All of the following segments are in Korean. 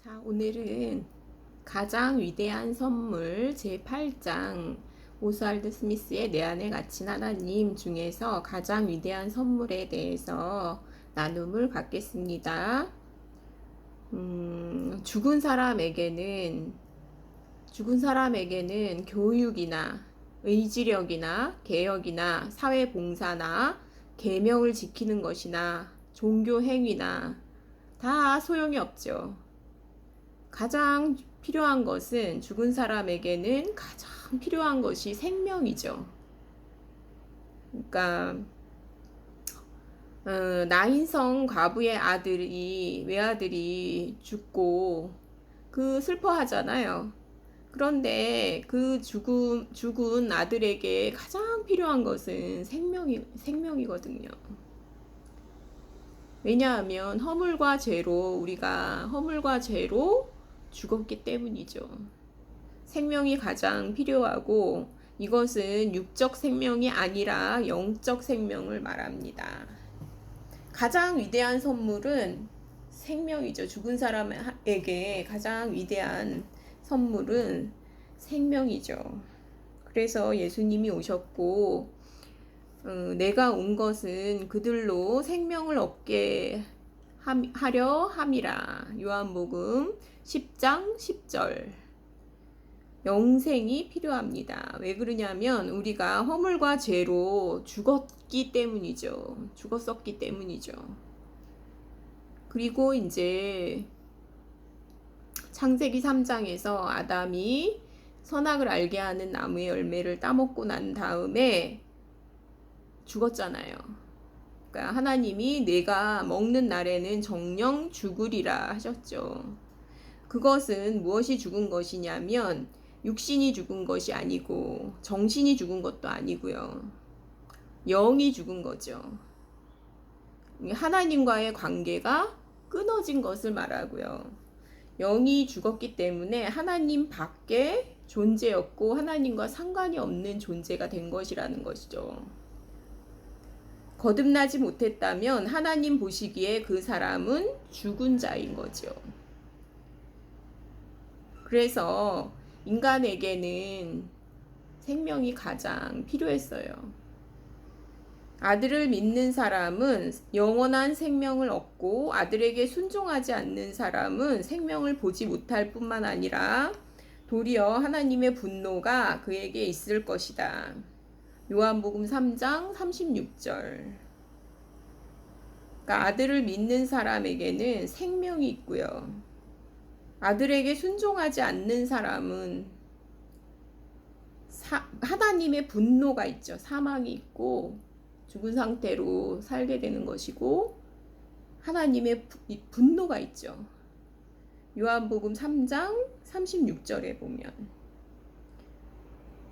자, 오늘은 가장 위대한 선물 제8장 오스왈드 스미스의 내 안에 갇힌 하나님 중에서 가장 위대한 선물에 대해서 나눔을 갖겠습니다. 죽은 사람에게는 교육이나 의지력이나 개혁이나 사회봉사나 계명을 지키는 것이나 종교 행위나 다 소용이 없죠. 가장 필요한 것은 죽은 사람에게는 가장 필요한 것이 생명이죠. 그러니까 나인성 과부의 외아들이 죽고 슬퍼하잖아요. 그런데 죽은 아들에게 가장 필요한 것은 생명이거든요. 왜냐하면 우리가 허물과 죄로 죽었기 때문이죠. 생명이 가장 필요하고 이것은 육적 생명이 아니라 영적 생명을 말합니다. 가장 위대한 선물은 생명이죠. 죽은 사람에게 가장 위대한 선물은 생명이죠. 그래서 예수님이 오셨고 내가 온 것은 그들로 생명을 얻게 하려 함이라. 요한복음 10장 10절. 영생이 필요합니다. 왜 그러냐면 우리가 허물과 죄로 죽었기 때문이죠. 그리고 이제 창세기 3장에서 아담이 선악을 알게 하는 나무의 열매를 따먹고 난 다음에 죽었잖아요. 그러니까 하나님이 내가 먹는 날에는 정령 죽으리라 하셨죠. 그것은 무엇이 죽은 것이냐면 육신이 죽은 것이 아니고 정신이 죽은 것도 아니고요. 영이 죽은 거죠. 하나님과의 관계가 끊어진 것을 말하고요. 영이 죽었기 때문에 하나님 밖에 존재였고 하나님과 상관이 없는 존재가 된 것이라는 것이죠. 거듭나지 못했다면 하나님 보시기에 그 사람은 죽은 자인 거죠. 그래서 인간에게는 생명이 가장 필요했어요. 아들을 믿는 사람은 영원한 생명을 얻고 아들에게 순종하지 않는 사람은 생명을 보지 못할 뿐만 아니라 도리어 하나님의 분노가 그에게 있을 것이다. 요한복음 3장 36절. 그러니까 아들을 믿는 사람에게는 생명이 있고요. 아들에게 순종하지 않는 사람은 하나님의 분노가 있죠. 사망이 있고 죽은 상태로 살게 되는 것이고 하나님의 분노가 있죠. 요한복음 3장 36절에 보면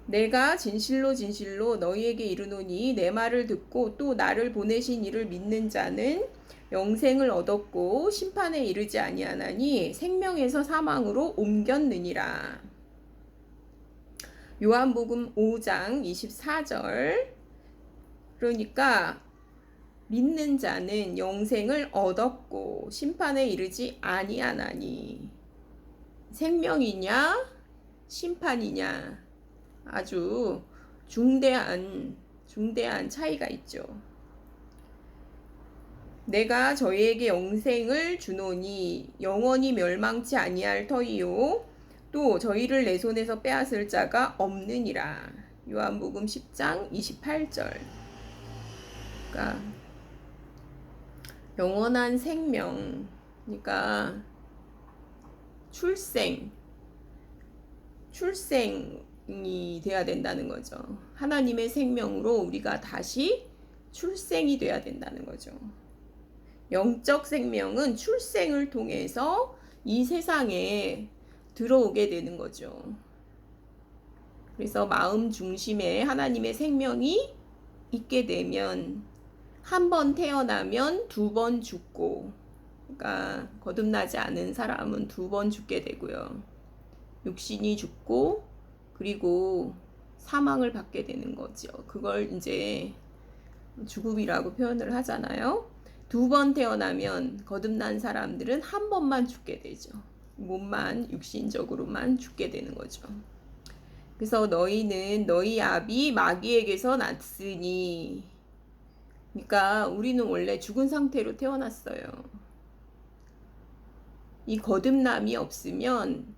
내가 진실로 너희에게 이르노니 내 말을 듣고 또 나를 보내신 이를 믿는 자는 영생을 얻었고 심판에 이르지 아니하나니 생명에서 사망으로 옮겼느니라. 요한복음 5장 24절. 그러니까 믿는 자는 영생을 얻었고 심판에 이르지 아니하나니. 생명이냐 심판이냐 아주 중대한 차이가 있죠. 내가 저희에게 영생을 주노니 영원히 멸망치 아니할 터이요 또 저희를 내 손에서 빼앗을 자가 없느니라. 요한복음 10장 28절. 그러니까 영원한 생명, 그러니까 출생이 돼야 된다는 거죠. 하나님의 생명으로 우리가 다시 출생이 돼야 된다는 거죠. 영적 생명은 출생을 통해서 이 세상에 들어오게 되는 거죠. 그래서 마음 중심에 하나님의 생명이 있게 되면 한 번 태어나면 2번 죽고, 그러니까 거듭나지 않은 사람은 2번 죽게 되고요. 육신이 죽고 그리고 사망을 받게 되는 거죠. 그걸 이제 죽음이라고 표현을 하잖아요. 2번 태어나면 거듭난 사람들은 한 번만 죽게 되죠. 몸만 육신적으로만 죽게 되는 거죠. 그래서 너희는 너희 아비 마귀에게서 났으니, 그러니까 우리는 원래 죽은 상태로 태어났어요. 이 거듭남이 없으면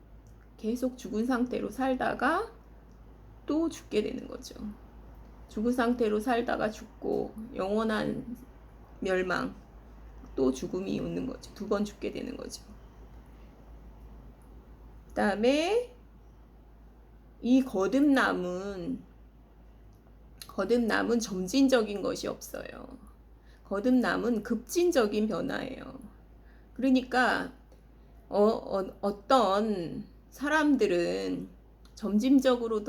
계속 죽은 상태로 살다가 또 죽게 되는 거죠. 죽은 상태로 살다가 죽고 영원한 멸망, 또 죽음이 오는 거죠. 두 번 죽게 되는 거죠. 그 다음에 이 거듭남은 점진적인 것이 없어요. 거듭남은 급진적인 변화예요. 그러니까 어떤 사람들은 점진적으로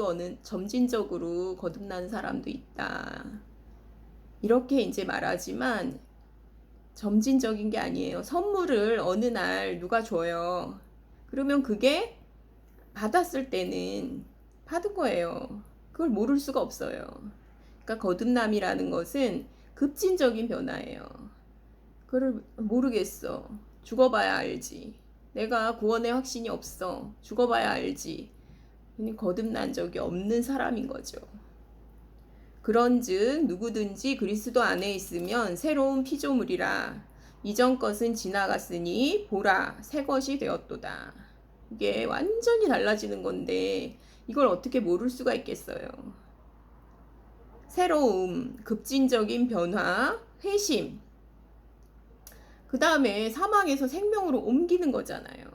거듭나는 사람도 있다. 이렇게 이제 말하지만 점진적인 게 아니에요. 선물을 어느 날 누가 줘요. 그러면 그게 받았을 때는 받은 거예요. 그걸 모를 수가 없어요. 그러니까 거듭남이라는 것은 급진적인 변화예요. 그걸 모르겠어. 죽어봐야 알지. 내가 구원의 확신이 없어. 죽어봐야 알지. 거듭난 적이 없는 사람인 거죠. 그런즉 누구든지 그리스도 안에 있으면 새로운 피조물이라. 이전 것은 지나갔으니 보라 새 것이 되었도다. 이게 완전히 달라지는 건데 이걸 어떻게 모를 수가 있겠어요. 새로움, 급진적인 변화, 회심. 그 다음에 사망에서 생명으로 옮기는 거잖아요.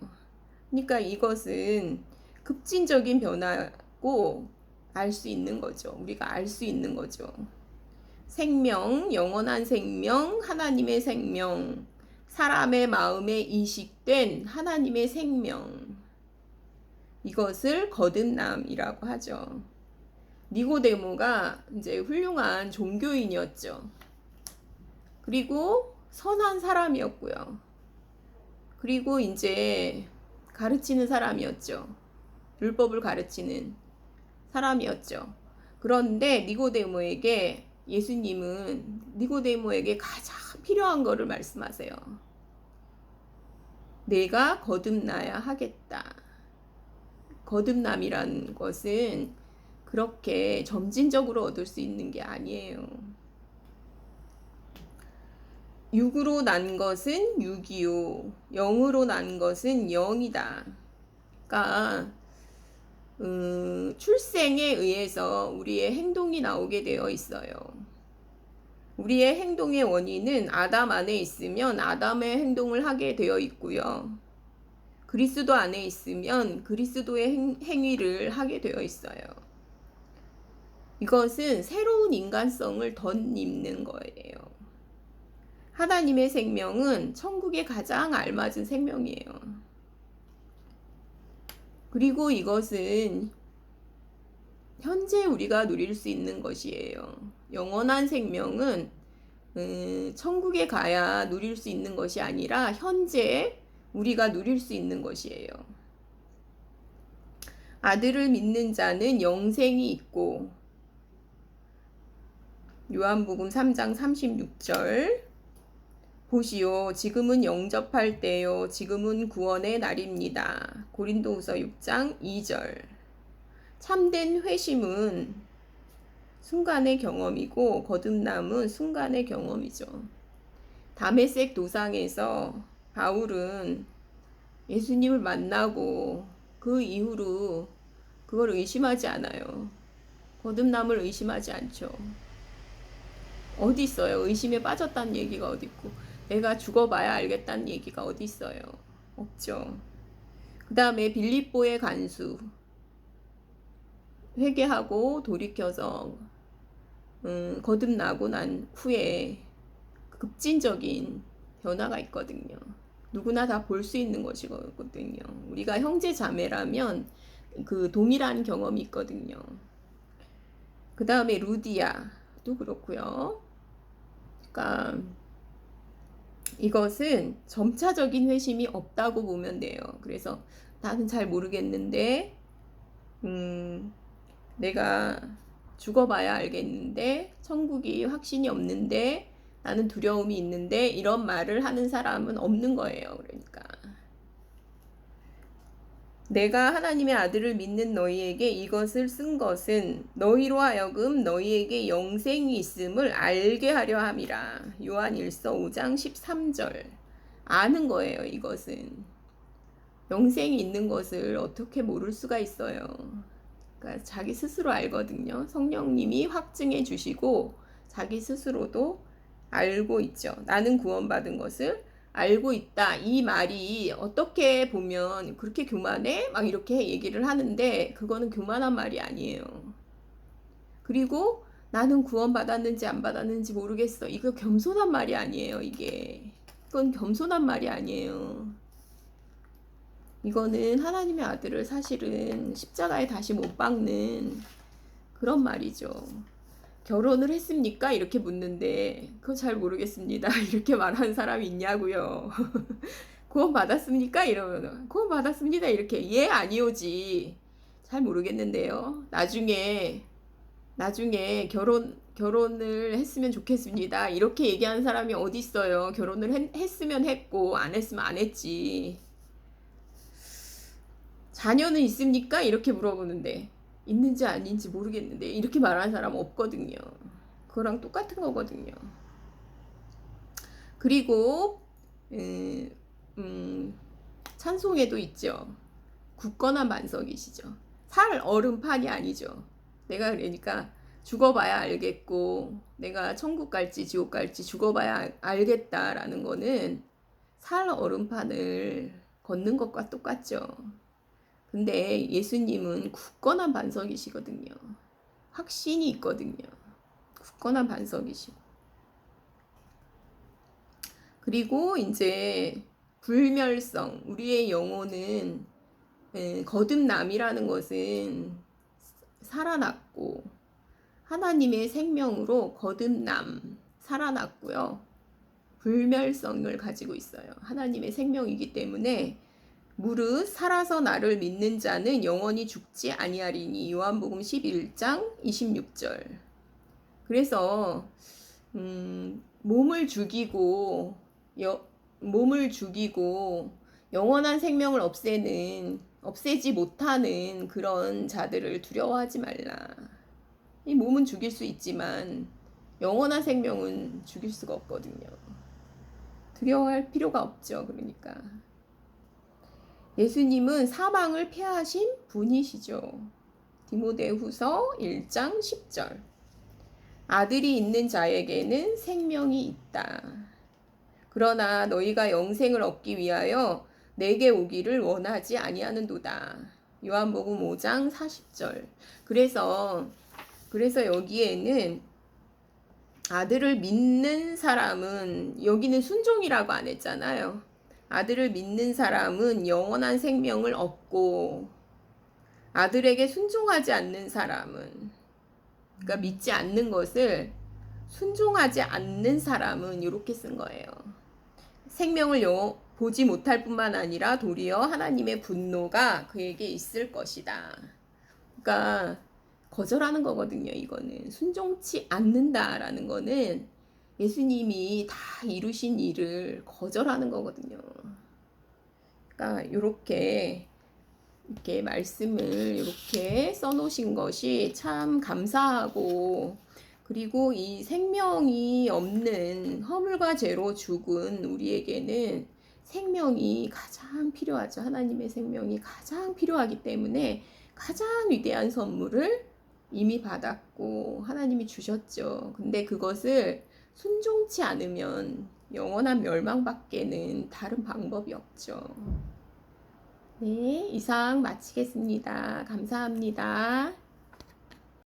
그러니까 이것은 급진적인 변화고 알 수 있는 거죠. 우리가 알 수 있는 거죠. 생명, 영원한 생명, 하나님의 생명, 사람의 마음에 이식된 하나님의 생명. 이것을 거듭남이라고 하죠. 니고데모가 이제 훌륭한 종교인이었죠. 그리고 선한 사람이었고요. 그리고 이제 가르치는 사람이었죠. 율법을 가르치는 사람이었죠. 그런데 니고데모에게 예수님은 니고데모에게 가장 필요한 것을 말씀하세요. 내가 거듭나야 하겠다. 거듭남이란 것은 그렇게 점진적으로 얻을 수 있는 게 아니에요. 육으로 난 것은 육이요, 영으로 난 것은 영이다. 그러니까 출생에 의해서 우리의 행동이 나오게 되어 있어요. 우리의 행동의 원인은 아담 안에 있으면 아담의 행동을 하게 되어 있고요. 그리스도 안에 있으면 그리스도의 행위를 하게 되어 있어요. 이것은 새로운 인간성을 덧입는 거예요. 하나님의 생명은 천국에 가장 알맞은 생명이에요. 그리고 이것은 현재 우리가 누릴 수 있는 것이에요. 영원한 생명은 천국에 가야 누릴 수 있는 것이 아니라 현재 우리가 누릴 수 있는 것이에요. 아들을 믿는 자는 영생이 있고, 요한복음 3장 36절, 보시오 지금은 영접할 때요 지금은 구원의 날입니다. 고린도후서 6장 2절. 참된 회심은 순간의 경험이고 거듭남은 순간의 경험이죠. 다메섹 도상에서 바울은 예수님을 만나고 그 이후로 그걸 의심하지 않아요. 거듭남을 의심하지 않죠. 어디 있어요? 의심에 빠졌다는 얘기가 어디 있고 내가 죽어봐야 알겠다는 얘기가 어디 있어요? 없죠. 그 다음에 빌립보의 간수, 회개하고 돌이켜서 거듭나고 난 후에 급진적인 변화가 있거든요. 누구나 다 볼 수 있는 것이거든요. 우리가 형제 자매라면 그 동일한 경험이 있거든요. 그 다음에 루디아도 그렇고요. 그러니까 이것은 점차적인 회심이 없다고 보면 돼요. 그래서 나는 잘 모르겠는데 내가 죽어봐야 알겠는데 천국이 확신이 없는데 나는 두려움이 있는데 이런 말을 하는 사람은 없는 거예요. 그러니까 내가 하나님의 아들을 믿는 너희에게 이것을 쓴 것은 너희로 하여금 너희에게 영생이 있음을 알게 하려 함이라. 요한 1서 5장 13절. 아는 거예요, 이것은. 영생이 있는 것을 어떻게 모를 수가 있어요. 그러니까 자기 스스로 알거든요. 성령님이 확증해 주시고 자기 스스로도 알고 있죠. 나는 구원받은 것을 알고 있다. 이 말이 어떻게 보면 그렇게 교만해? 막 이렇게 얘기를 하는데 그거는 교만한 말이 아니에요. 그리고 나는 구원받았는지 안 받았는지 모르겠어. 이거 겸손한 말이 아니에요, 이게. 그건 겸손한 말이 아니에요. 이거는 하나님의 아들을 사실은 십자가에 다시 못 박는 그런 말이죠. 결혼을 했습니까? 이렇게 묻는데 그거 잘 모르겠습니다. 이렇게 말하는 사람이 있냐고요. 구원 받았습니까? 이러면 구원 받았습니다. 이렇게 예 아니오지. 잘 모르겠는데요. 나중에 결혼을 했으면 좋겠습니다. 이렇게 얘기하는 사람이 어디 있어요? 결혼을 했으면 했고 안 했으면 안 했지. 자녀는 있습니까? 이렇게 물어보는데 있는지 아닌지 모르겠는데 이렇게 말하는 사람 없거든요. 그거랑 똑같은 거거든요. 그리고 찬송에도 있죠. 굳건한 반석이시죠. 살 얼음판이 아니죠. 내가 그러니까 죽어봐야 알겠고 내가 천국 갈지 지옥 갈지 죽어봐야 알겠다라는 거는 살 얼음판을 걷는 것과 똑같죠. 근데 예수님은 굳건한 반석이시거든요. 확신이 있거든요. 굳건한 반석이시고. 그리고 이제 불멸성. 우리의 영혼은 거듭남이라는 것은 살아났고 하나님의 생명으로 거듭남, 살아났고요. 불멸성을 가지고 있어요. 하나님의 생명이기 때문에 무릇 살아서 나를 믿는 자는 영원히 죽지 아니하리니. 요한복음 11장 26절. 그래서 몸을 죽이고 영원한 생명을 없애지 못하는 그런 자들을 두려워하지 말라. 이 몸은 죽일 수 있지만 영원한 생명은 죽일 수가 없거든요. 두려워할 필요가 없죠. 그러니까 예수님은 사망을 패하신 분이시죠. 디모데후서 1장 10절. 아들이 있는 자에게는 생명이 있다. 그러나 너희가 영생을 얻기 위하여 내게 오기를 원하지 아니하는도다. 요한복음 5장 40절. 그래서 여기에는 아들을 믿는 사람은, 여기는 순종이라고 안 했잖아요. 아들을 믿는 사람은 영원한 생명을 얻고 아들에게 순종하지 않는 사람은, 그러니까 믿지 않는 것을 순종하지 않는 사람은 이렇게 쓴 거예요. 생명을 보지 못할 뿐만 아니라 도리어 하나님의 분노가 그에게 있을 것이다. 그러니까 거절하는 거거든요. 이거는 순종치 않는다라는 거는 예수님이 다 이루신 일을 거절하는 거거든요. 그러니까 이렇게 말씀을 이렇게 써놓으신 것이 참 감사하고, 그리고 이 생명이 없는 허물과 죄로 죽은 우리에게는 생명이 가장 필요하죠. 하나님의 생명이 가장 필요하기 때문에 가장 위대한 선물을 이미 받았고 하나님이 주셨죠. 근데 그것을 순종치 않으면 영원한 멸망밖에는 다른 방법이 없죠. 네, 이상 마치겠습니다. 감사합니다.